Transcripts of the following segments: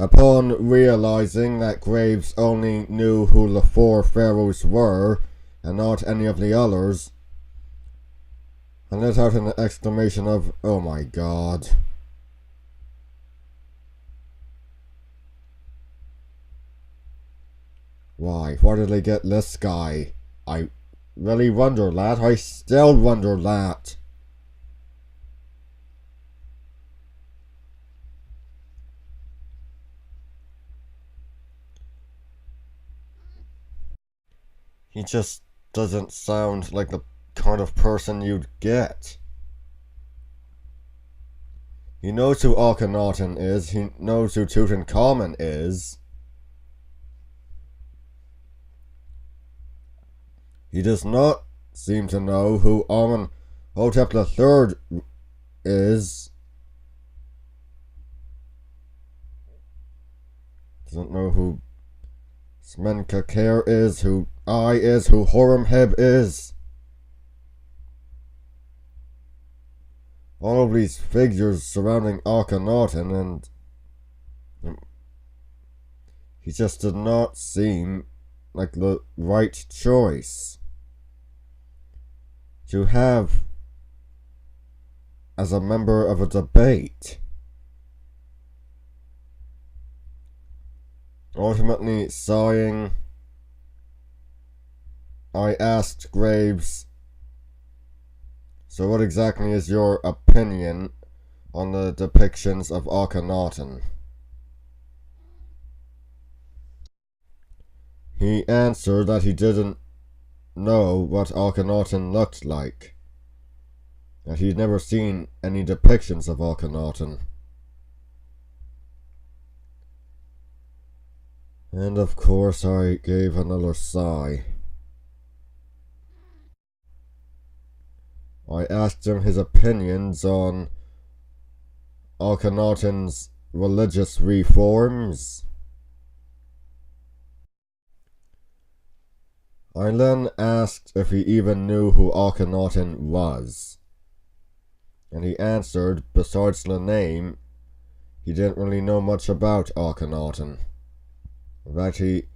Upon realizing that Graves only knew who the four pharaohs were, and not any of the others, I let out an exclamation of, "Oh my god." Why did they get this guy? I really wonder that. I still wonder that. He just doesn't sound like the kind of person you'd get. He knows who Akhenaten is. He knows who Tutankhamun is. He does not seem to know who Amenhotep III is. Doesn't know who Smenkhkare is, who Ai is, who Horemheb is. All of these figures surrounding Akhenaten, and he just did not seem like the right choice to have as a member of a debate. Ultimately sighing, I asked Graves, "So what exactly is your opinion on the depictions of Akhenaten?" He answered that he didn't know what Akhenaten looked like, that he'd never seen any depictions of Akhenaten. And of course I gave another sigh. I asked him his opinions on Akhenaten's religious reforms. I then asked if he even knew who Akhenaten was, and he answered, besides the name, he didn't really know much about Akhenaten. In fact, he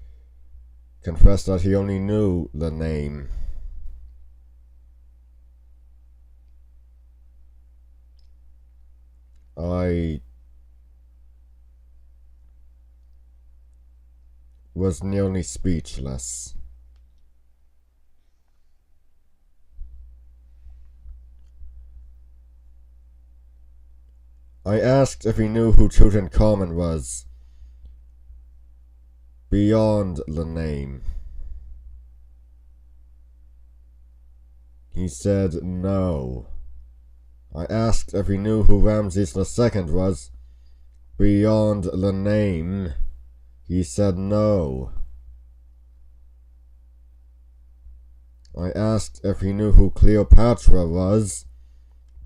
confessed that he only knew the name. I was nearly speechless. I asked if he knew who Tutankhamun was, beyond the name. He said no. I asked if he knew who Ramses II was, beyond the name. He said no. I asked if he knew who Cleopatra was,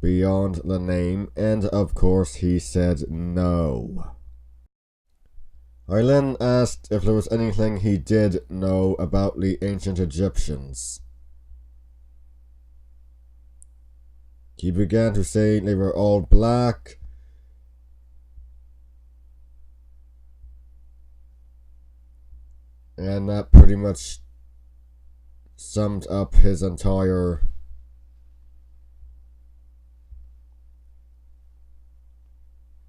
beyond the name, and of course he said no. I then asked if there was anything he did know about the ancient Egyptians. He began to say they were all black, and that pretty much summed up his entire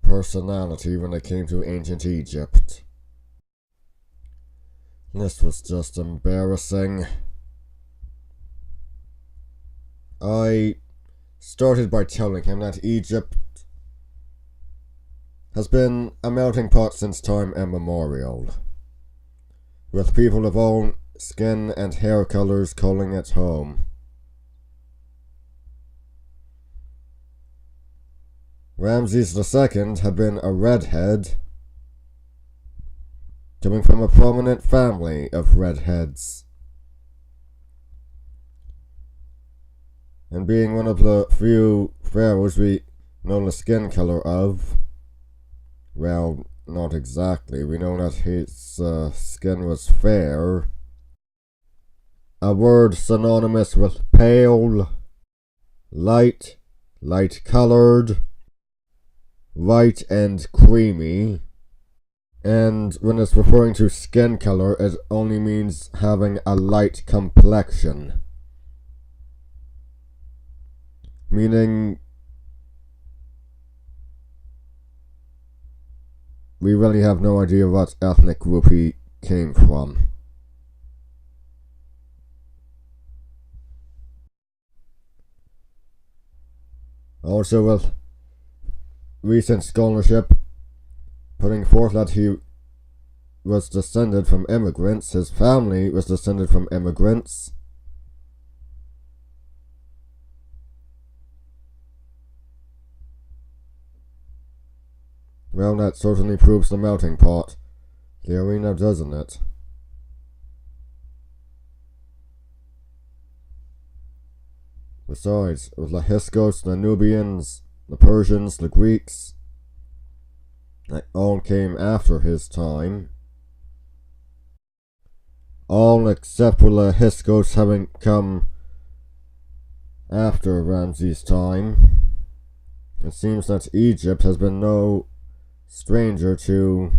personality when it came to ancient Egypt. This was just embarrassing. I started by telling him that Egypt has been a melting pot since time immemorial, with people of all skin and hair colors calling it home. Ramses II had been a redhead, coming from a prominent family of redheads, and being one of the few pharaohs we know the skin color of. Well, not exactly. We know that his skin was fair, a word synonymous with pale, light, light-colored, white and creamy, And when it's referring to skin color, it only means having a light complexion. Meaning, we really have no idea what ethnic group he came from. Also, with recent scholarship putting forth that he was descended from immigrants, his family was descended from immigrants. Well, that certainly proves the melting pot theory now, doesn't it? Besides, with the Hyksos, the Nubians, the Persians, the Greeks, they all came after his time. All except for the Hyksos having come after Ramses' time. It seems that Egypt has been no stranger to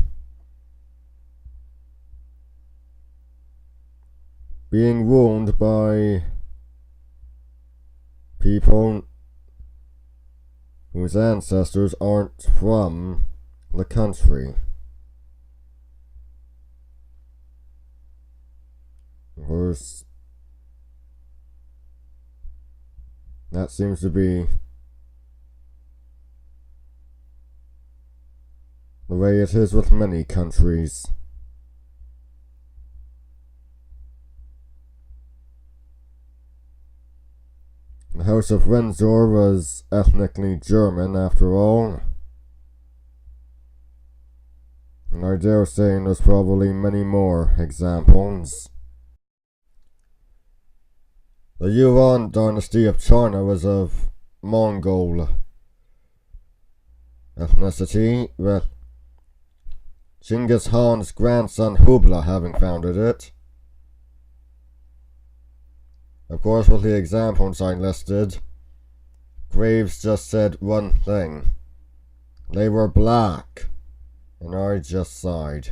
being ruled by people whose ancestors aren't from the country. Of course, that seems to be the way it is with many countries. The House of Windsor was ethnically German after all. And I dare say there's probably many more examples. The Yuan dynasty of China was of Mongol ethnicity, with Genghis Khan's grandson Hubla having founded it. Of course, with the examples I listed, Graves just said one thing. They were black, and I just sighed.